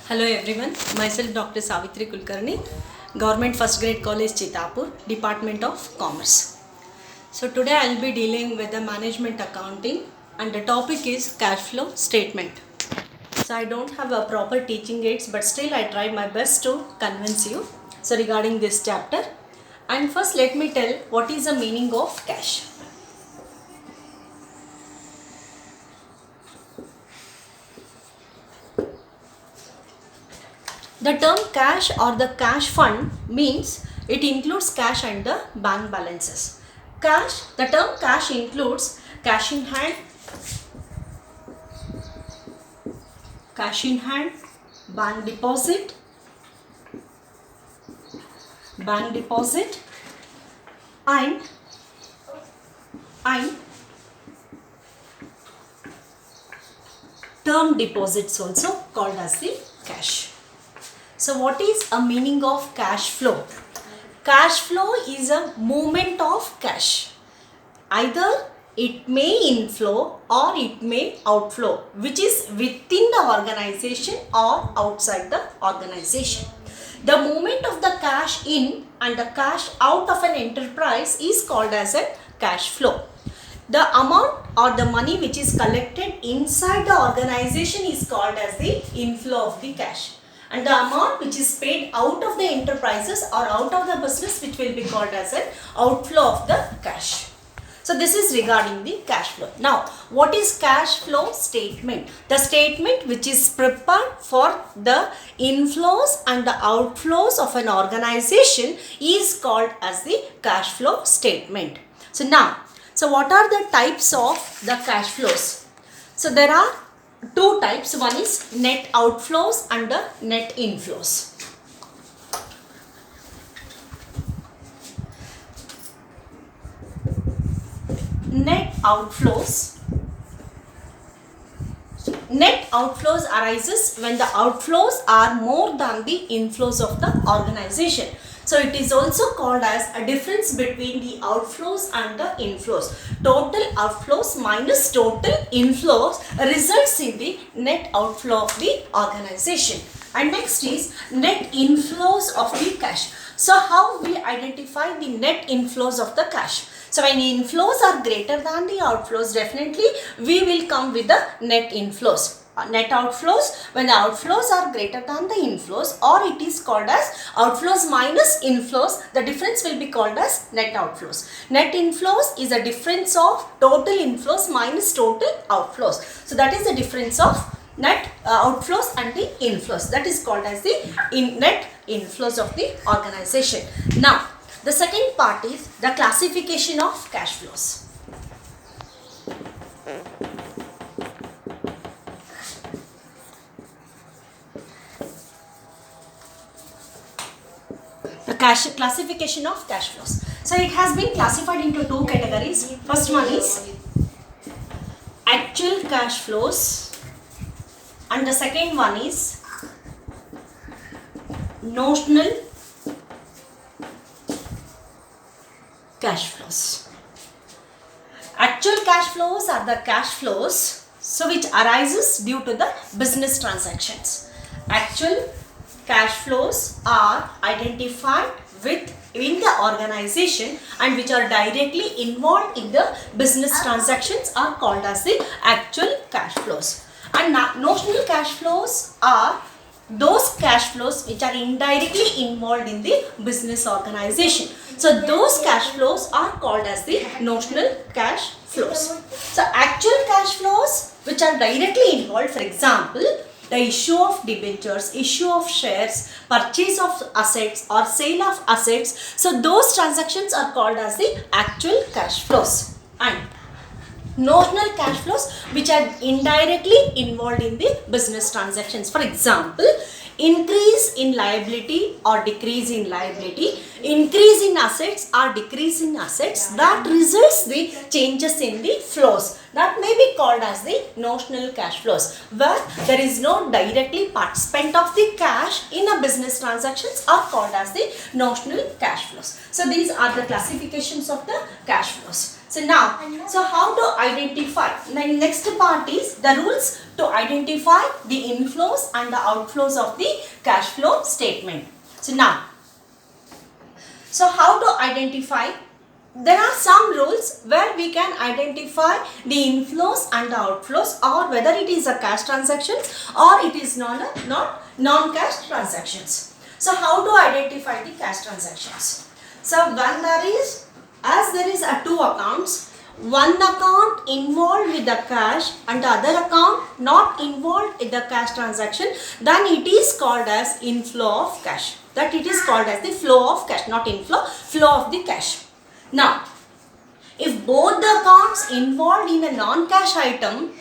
Hello everyone, myself Dr. Savitri Kulkarni, Government First Grade College Chitapur, Department of Commerce. So today I will be dealing with the management accounting and the topic is cash flow statement. So I don't have a proper teaching aids, but still I try my best to convince you. So regarding this chapter, and first let me tell what is the meaning of cash. The term cash or the cash fund means it includes cash and the bank balances. The term cash includes cash in hand, bank deposit, and term deposits also called as the cash. So what is a meaning of cash flow? Cash flow is a movement of cash. Either it may inflow or it may outflow, which is within the organization or outside the organization. The movement of the cash in and the cash out of an enterprise is called as a cash flow. The amount or the money which is collected inside the organization is called as the inflow of the cash. And the amount which is paid out of the enterprises or out of the business, which will be called as an outflow of the cash. So this is regarding the cash flow. Now, what is cash flow statement? The statement which is prepared for the inflows and the outflows of an organization is called as the cash flow statement. So what are the types of the cash flows? So there are two types. One is net outflows and the net inflows. Net outflows arises when the outflows are more than the inflows of the organization. So it is also called as a difference between the outflows and the inflows. Total outflows minus total inflows results in the net outflow of the organization. And next is net inflows of the cash. So how we identify the net inflows of the cash? So when inflows are greater than the outflows, definitely we will come with the net inflows. Net outflows, when the outflows are greater than the inflows, or it is called as outflows minus inflows, the difference will be called as net outflows. Net inflows is a difference of total inflows minus total outflows. So that is the difference of net outflows and the inflows. That is called as the net inflows of the organization. Now, the second part is the classification of cash flows. The classification of cash flows. So it has been classified into two categories. First one is actual cash flows and the second one is notional cash flows. Actual cash flows are the cash flows which arises due to the business transactions. Actual cash flows are identified within the organization and which are directly involved in the business transactions are called as the actual cash flows. And notional cash flows are those cash flows which are indirectly involved in the business organization. So those cash flows are called as the notional cash flows. So actual cash flows which are directly involved, for example, the issue of debentures, issue of shares, purchase of assets or sale of assets. So those transactions are called as the actual cash flows. And notional cash flows which are indirectly involved in the business transactions. For example, increase in liability or decrease in liability, increase in assets or decrease in assets, that results the changes in the flows. That may be called as the notional cash flows, where there is no directly participant of the cash in a business transactions are called as the notional cash flows. So these are the classifications of the cash flows. So now, so how to identify? Next part is the rules to identify the inflows and the outflows of the cash flow statement. So now, so how to identify? There are some rules where we can identify the inflows and the outflows, or whether it is a cash transaction or it is not non-cash transactions. So how to identify the cash transactions? So when there is a two accounts, one account involved with the cash and the other account not involved in the cash transaction, then it is called as inflow of cash. That it is called as the flow of cash, not inflow, flow of the cash. Now, if both the accounts involved in a non-cash item,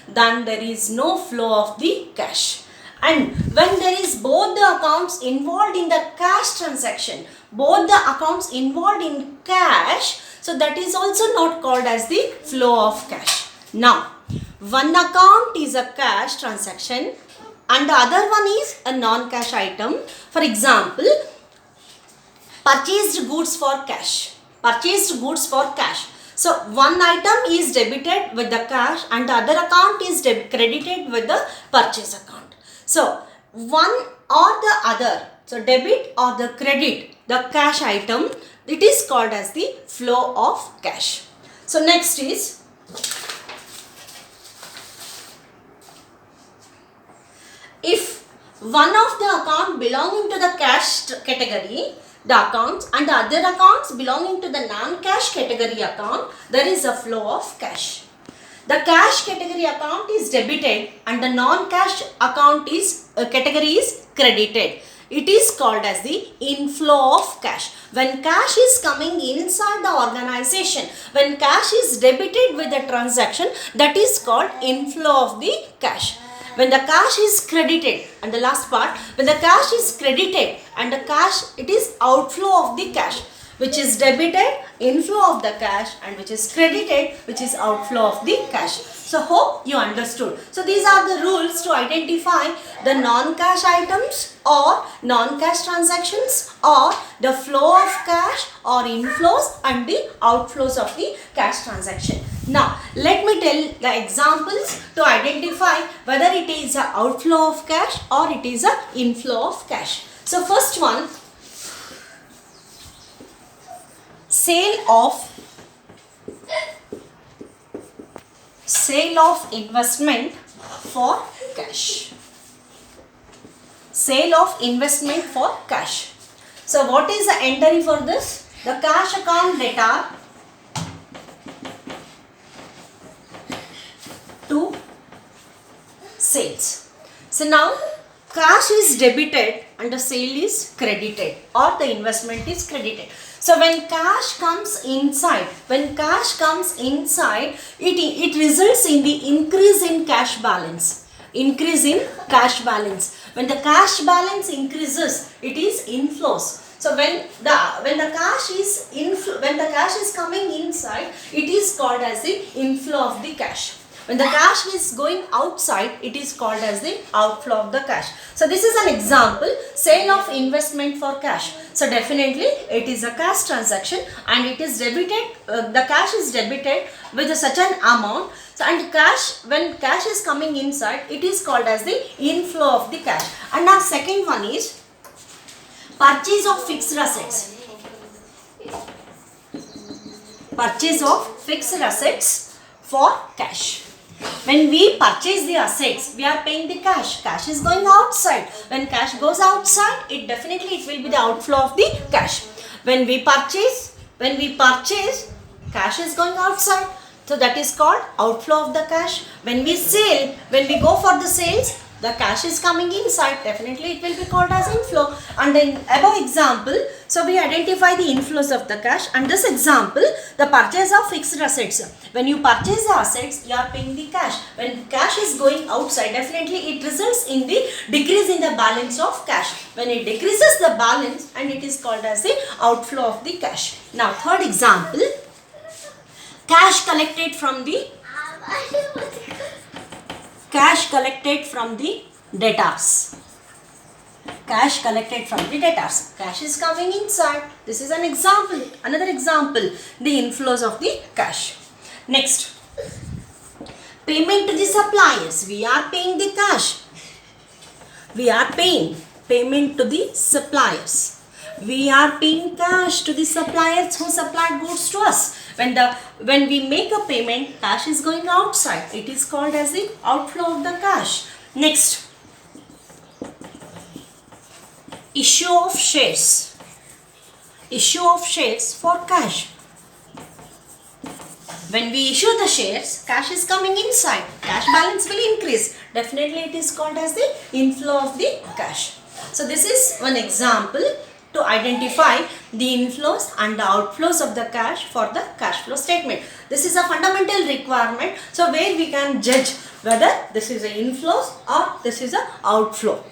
then there is no flow of the cash. And when there is both the accounts involved in the cash transaction, both the accounts involved in cash, so that is also not called as the flow of cash. Now, one account is a cash transaction and the other one is a non-cash item. For example, purchased goods for cash. So one item is debited with the cash and the other account is credited with the purchase account. So one or the other, so debit or the credit, the cash item, it is called as the flow of cash. So next is, if one of the account belonging to the cash category, the accounts, and the other accounts belonging to the non-cash category account, there is a flow of cash. The cash category account is debited and the non-cash account is category is credited. It is called as the inflow of cash. When cash is coming inside the organization, when cash is debited with the transaction, that is called inflow of the cash. When the cash is credited, and the last part, when the cash is credited and the cash, it is outflow of the cash, which is debited, inflow of the cash, and which is credited, which is outflow of the cash. So hope you understood. So these are the rules to identify the non-cash items or non-cash transactions, or the flow of cash or inflows and the outflows of the cash transaction. Now let me tell the examples to identify whether it is an outflow of cash or it is an inflow of cash. So first one, sale of investment for cash. Sale of investment for cash. So what is the entry for this? The cash account debtor to sales. So now cash is debited and the sale is credited, or the investment is credited. So when cash comes inside, it results in the increase in cash balance. When the cash balance increases, it is inflows. So when the cash is coming inside, it is called as the inflow of the cash. When the cash is going outside, it is called as the outflow of the cash. So this is an example, sale of investment for cash. So definitely it is a cash transaction and it is debited, the cash is debited with such an amount. So and cash, when cash is coming inside, it is called as the inflow of the cash. And now second one is purchase of fixed assets. Purchase of fixed assets for cash. When we purchase the assets, we are paying the cash. Cash is going outside. When cash goes outside, it will be the outflow of the cash. When we purchase, cash is going outside. So that is called outflow of the cash. When we sell, when we go for the sales, the cash is coming inside. Definitely it will be called as inflow. And in above example, so we identify the inflows of the cash. And this example, the purchase of fixed assets. When you purchase the assets, you are paying the cash. When cash is going outside, definitely it results in the decrease in the balance of cash. When it decreases the balance, and it is called as the outflow of the cash. Now third example, cash collected from the debtors. cash collected from the debtors. Cash is coming inside. This is an example. Another example, the inflows of the cash. Next, payment to the suppliers. We are paying the cash. We are paying payment to the suppliers. We are paying cash to the suppliers who supplied goods to us. When we make a payment, cash is going outside. It is called as the outflow of the cash. Next, issue of shares. Issue of shares for cash. When we issue the shares, cash is coming inside. Cash balance will increase. Definitely it is called as the inflow of the cash. So this is one example to identify the inflows and the outflows of the cash for the cash flow statement. This is a fundamental requirement. So where we can judge whether this is an inflows or this is an outflow.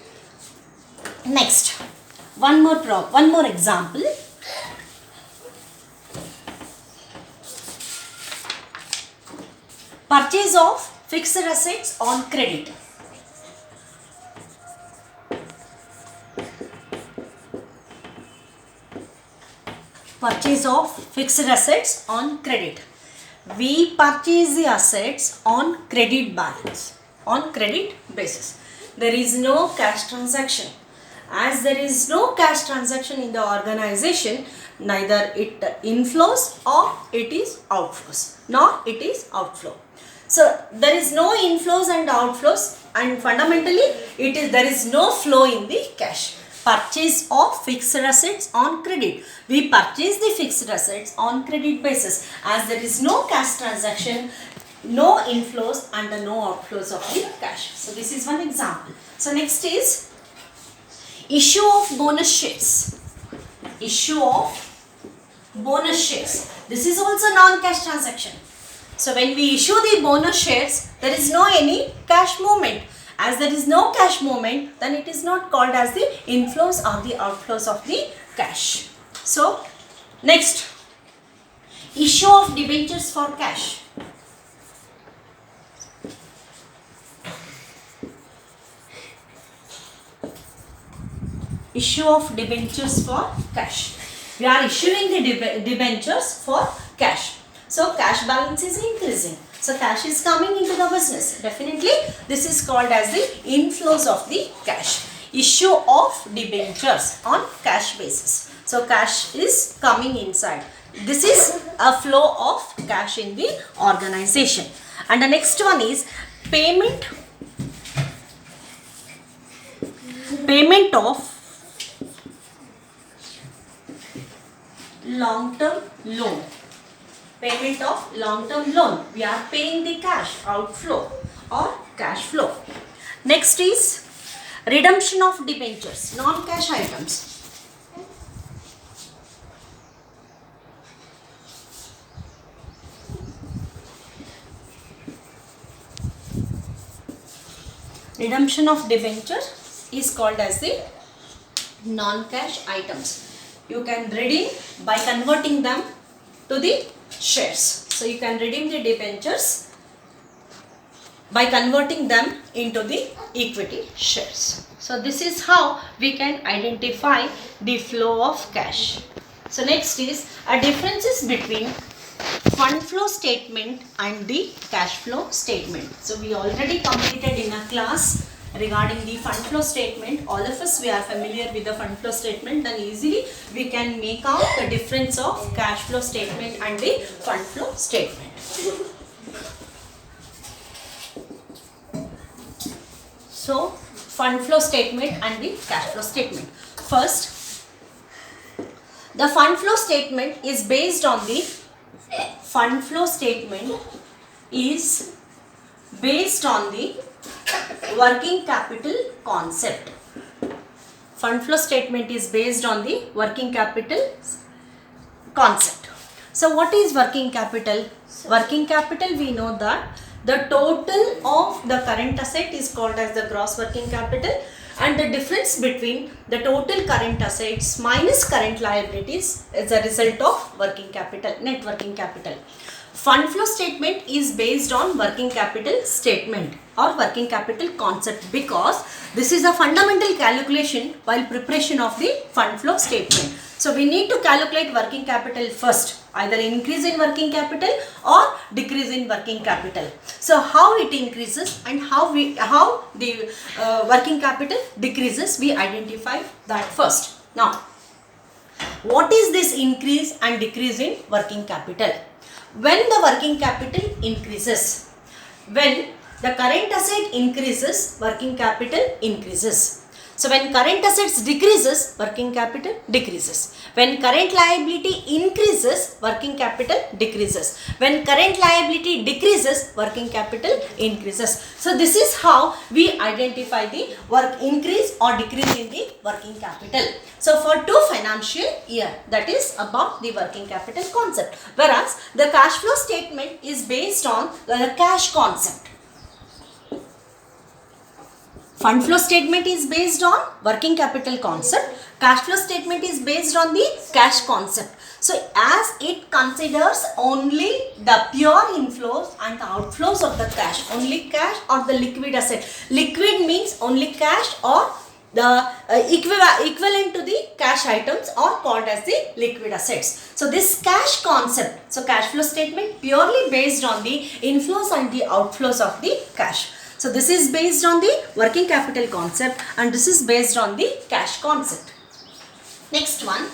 Next, one more example. Purchase of fixed assets on credit. Purchase of fixed assets on credit. We purchase the assets on credit balance, on credit basis. There is no cash transaction. As there is no cash transaction in the organization, neither it inflows or it is outflows, nor it is outflow. So there is no inflows and outflows, and fundamentally there is no flow in the cash. Purchase of fixed assets on credit. We purchase the fixed assets on credit basis. As there is no cash transaction, no inflows and no outflows of the cash. So this is one example. So next is issue of bonus shares. Issue of bonus shares. This is also non-cash transaction. So when we issue the bonus shares, there is no any cash movement. As there is no cash movement, then it is not called as the inflows or the outflows of the cash. So next, issue of debentures for cash. Issue of debentures for cash. We are issuing the debentures for cash. So cash balance is increasing. So cash is coming into the business. Definitely this is called as the inflows of the cash. Issue of debentures on cash basis. So cash is coming inside. This is a flow of cash in the organization. And the next one is payment of long-term loan. Payment of long-term loan. We are paying the cash outflow or cash flow. Next is redemption of debentures, non-cash items. Redemption of debenture is called as the non-cash items. You can redeem by converting them to the shares. So you can redeem the debentures by converting them into the equity shares. So this is how we can identify the flow of cash. So next is a differences between fund flow statement and the cash flow statement. So we already completed in a class regarding the fund flow statement. All of us, we are familiar with the fund flow statement, then easily we can make out the difference of cash flow statement and the fund flow statement. So fund flow statement and the cash flow statement. First, the fund flow statement is based on the working capital concept. Fund flow statement is based on the working capital concept. So what is working capital? Working capital, we know that the total of the current asset is called as the gross working capital, and the difference between the total current assets minus current liabilities is a result of working capital, net working capital. Fund flow statement is based on working capital statement or working capital concept, because this is a fundamental calculation while preparation of the fund flow statement. So we need to calculate working capital first, either increase in working capital or decrease in working capital. So how it increases and how the working capital decreases, we identify that first. Now, what is this increase and decrease in working capital? When the working capital increases, when the current asset increases, working capital increases. So when current assets decreases, working capital decreases. When current liability increases, working capital decreases. When current liability decreases, working capital increases. So this is how we identify the work increase or decrease in the working capital. So for 2 financial year, that is about the working capital concept. Whereas the cash flow statement is based on the cash concept. Fund flow statement is based on working capital concept. Cash flow statement is based on the cash concept. So as it considers only the pure inflows and the outflows of the cash, only cash or the liquid asset. Liquid means only cash or the equivalent to the cash items are called as the liquid assets. So this cash concept, so cash flow statement purely based on the inflows and the outflows of the cash. So this is based on the working capital concept and this is based on the cash concept. Next one,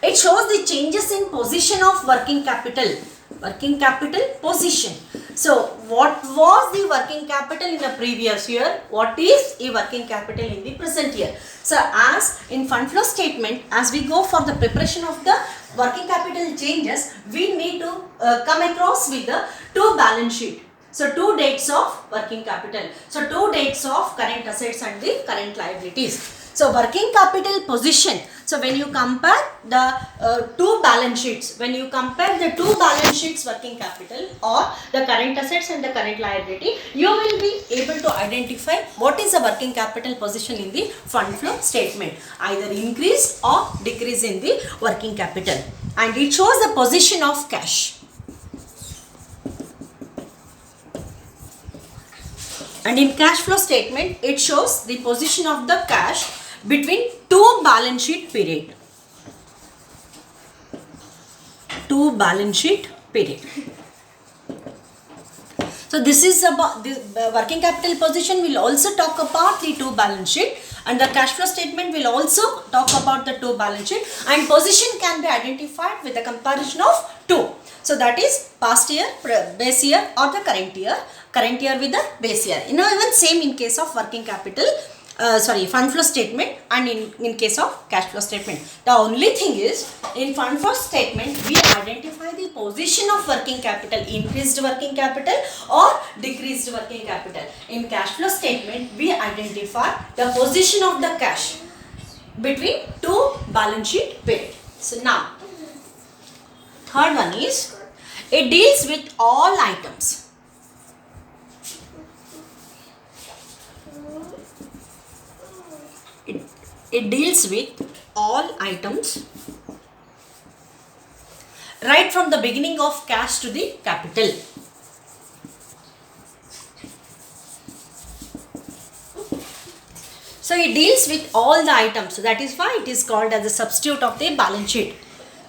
it shows the changes in position of working capital. Working capital position. So what was the working capital in the previous year? What is a working capital in the present year? So as in fund flow statement, as we go for the preparation of the working capital changes, we need to come across with the 2 balance sheet. So 2 dates of working capital. So 2 dates of current assets and the current liabilities. So working capital position. So when you compare the 2 balance sheets, working capital or the current assets and the current liability, you will be able to identify what is the working capital position in the fund flow statement, either increase or decrease in the working capital. And it shows the position of cash. And in cash flow statement, it shows the position of the cash between 2 balance sheet period. 2 balance sheet period. So this is about the working capital position. Will also talk about the 2 balance sheet, and the cash flow statement will also talk about the 2 balance sheet, and position can be identified with the comparison of 2. So that is past year, base year or the current year with the base year. You know, even same in case of working capital, fund flow statement and in case of cash flow statement. The only thing is, in fund flow statement, we identify the position of working capital, increased working capital or decreased working capital. In cash flow statement, we identify the position of the cash between 2 balance sheet period. So now, third one is, it deals with all items. It deals with all items right from the beginning of cash to the capital. So it deals with all the items. So that is why it is called as a substitute of the balance sheet.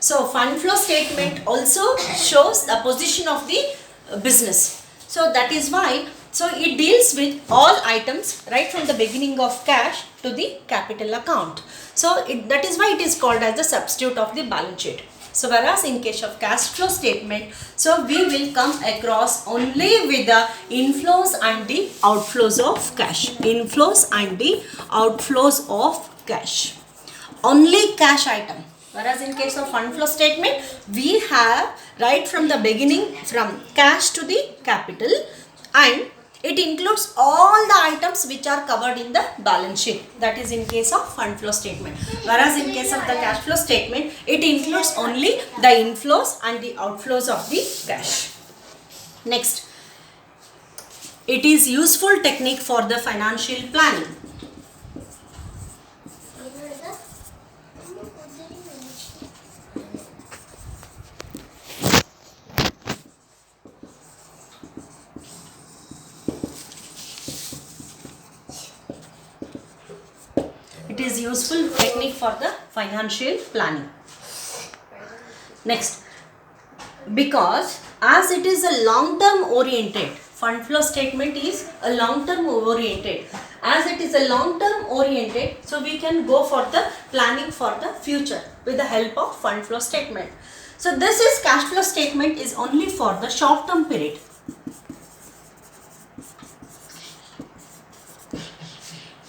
So fund flow statement also shows the position of the business. So that is why, so it deals with all items right from the beginning of cash to the capital account. So that is why it is called as the substitute of the balance sheet. So whereas in case of cash flow statement, so we will come across only with the inflows and the outflows of cash. Inflows and the outflows of cash. Only cash item. Whereas in case of fund flow statement, we have right from the beginning, from cash to the capital, and it includes all the items which are covered in the balance sheet. That is in case of fund flow statement. Whereas in case of the cash flow statement, it includes only the inflows and the outflows of the cash. Next, it is useful technique for the financial planning. is useful technique for the financial planning. Next, because as it is a long term oriented, fund flow statement is a long term oriented. As it is a long term oriented, so we can go for the planning for the future with the help of fund flow statement. So this is cash flow statement is only for the short term period.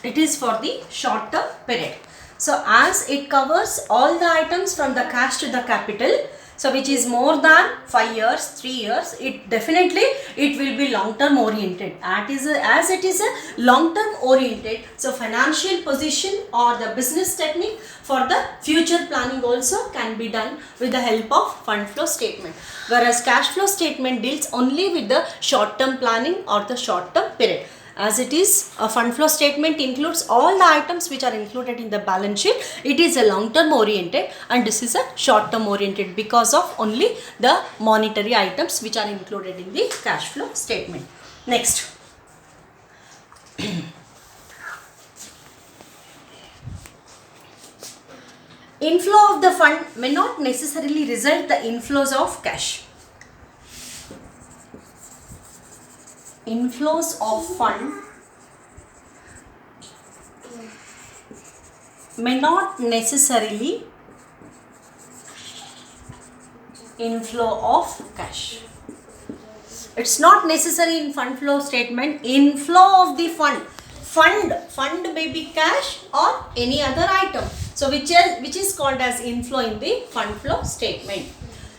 It is for the short term period. So as it covers all the items from the cash to the capital, so which is more than 5 years, 3 years, it definitely it will be long term oriented. As it is a long term oriented, so financial position or the business technique for the future planning also can be done with the help of fund flow statement. Whereas cash flow statement deals only with the short term planning or the short term period. As it is, a fund flow statement includes all the items which are included in the balance sheet. It is a long term oriented and this is a short term oriented because of only the monetary items which are included in the cash flow statement. Next. Inflow of the fund may not necessarily result the inflows of cash. Inflows of fund may not necessarily inflow of cash. It's not necessary in fund flow statement. Inflow of the fund may be cash or any other item. So which is called as inflow in the fund flow statement.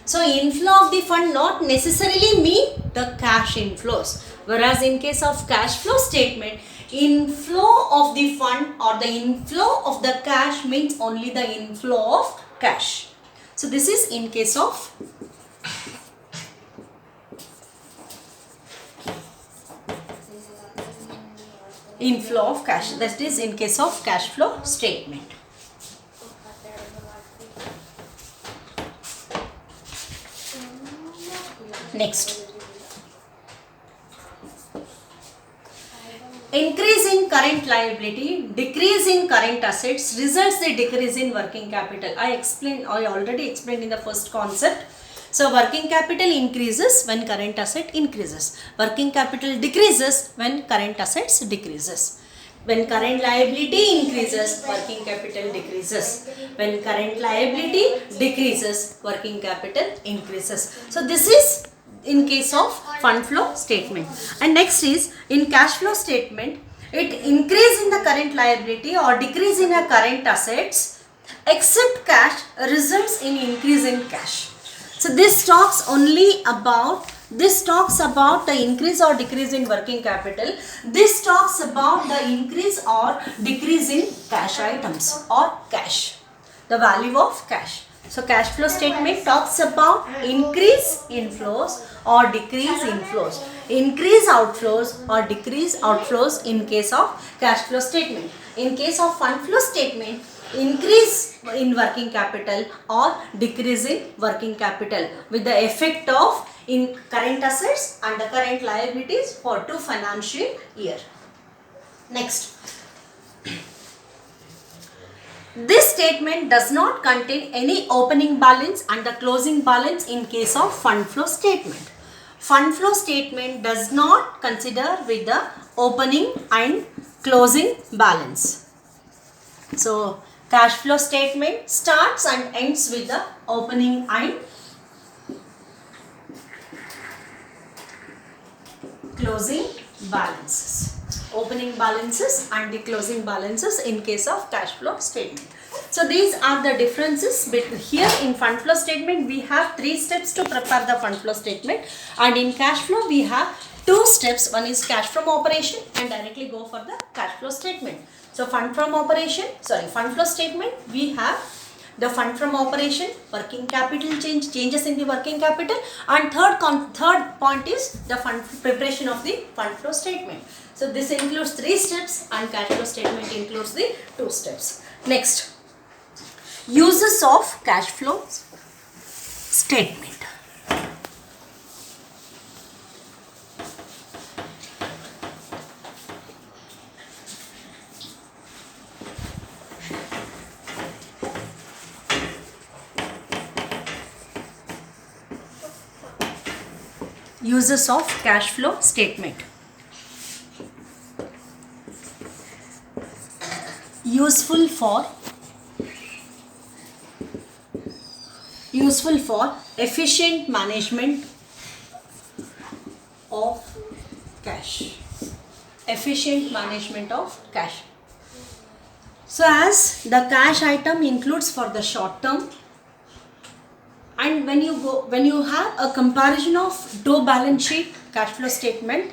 So inflow of the fund not necessarily mean the cash inflows. Whereas in case of cash flow statement, inflow of the fund or the inflow of the cash means only the inflow of cash. So this is in case of inflow of cash. That is in case of cash flow statement. Next. Increase in current liability, decrease in current assets results the decrease in working capital. I already explained in the first concept. So working capital increases when current asset increases. Working capital decreases when current assets decreases. When current liability increases, working capital decreases. When current liability decreases, working capital increases. So this is in case of fund flow statement. And next is in cash flow statement, it increase in the current liability or decrease in the current assets except cash results in increase in cash. So this talks about the increase or decrease in working capital. This talks about the increase or decrease in cash items or cash, the value of cash. So cash flow statement talks about increase inflows or decrease inflows, increase outflows or decrease outflows in case of cash flow statement. In case of fund flow statement, increase in working capital or decrease in working capital with the effect of in current assets and the current liabilities for 2 financial year. Next. This statement does not contain any opening balance and the closing balance in case of fund flow statement. Fund flow statement does not consider with the opening and closing balance. So cash flow statement starts and ends with the opening and closing balances. Opening balances and the closing balances in case of cash flow statement. So these are the differences between here in fund flow statement. We have 3 steps to prepare the fund flow statement, and in cash flow we have 2 steps. One is cash from operation and directly go for the cash flow statement. So fund flow statement, we have the fund from operation, working capital changes in the working capital, and third point is the fund preparation of the fund flow statement. So this includes 3 steps and cash flow statement includes the 2 steps. Next, uses of cash flow statement. uses of cash flow statement. Useful for efficient management of cash. Efficient management of cash. So as the cash item includes for the short term, and when you have a comparison of two balance sheet cash flow statement,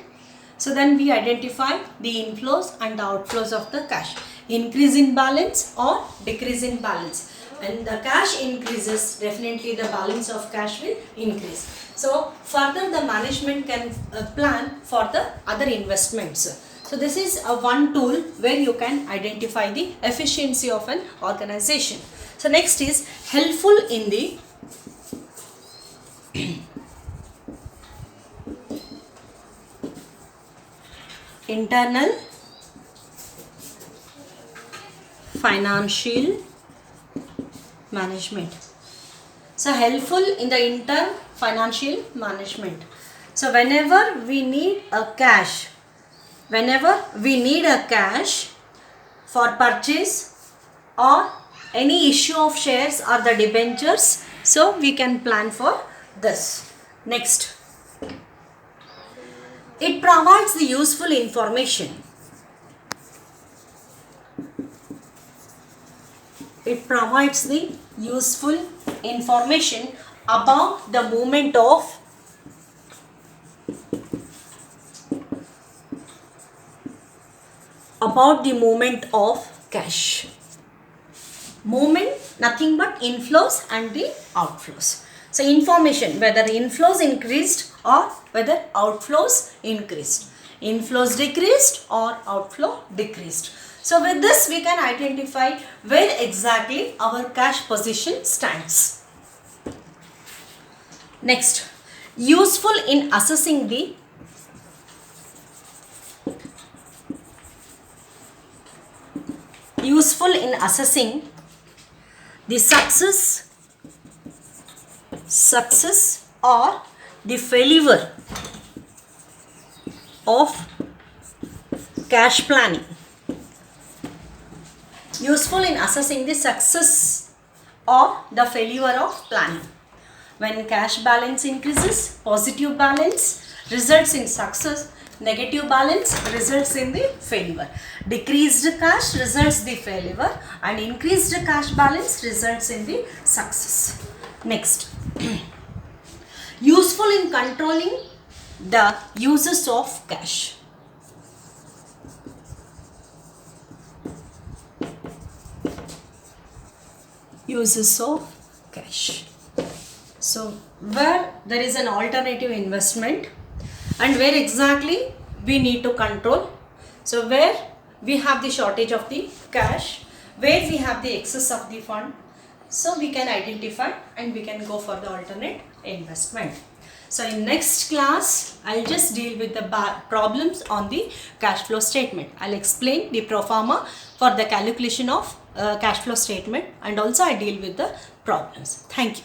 so then we identify the inflows and the outflows of the cash, increase in balance or decrease in balance. And the cash increases, definitely the balance of cash will increase. So further the management can plan for the other investments. So this is a one tool where you can identify the efficiency of an organization. So next is helpful in the internal financial management. So helpful in the internal financial management. So whenever we need a cash for purchase or any issue of shares or the debentures, so we can plan for this. Next, it provides the useful information. It provides the useful information about the movement of cash. Movement, nothing but inflows and the outflows. So information whether inflows increased or whether outflows increased, inflows decreased or outflow decreased. So with this we can identify where exactly our cash position stands. Next, useful in assessing the success or the failure of cash planning. Useful in assessing the success or the failure of planning. When cash balance increases, positive balance results in success, negative balance results in the failure. Decreased cash results the failure and increased cash balance results in the success. Next, useful in controlling the uses of cash. Uses of cash. So where there is an alternative investment and where exactly we need to control. So where we have the shortage of the cash, where we have the excess of the fund, so we can identify and we can go for the alternate investment. So in next class, I'll just deal with the problems on the cash flow statement. I'll explain the pro forma for the calculation of cash flow statement and also I deal with the problems. Thank you.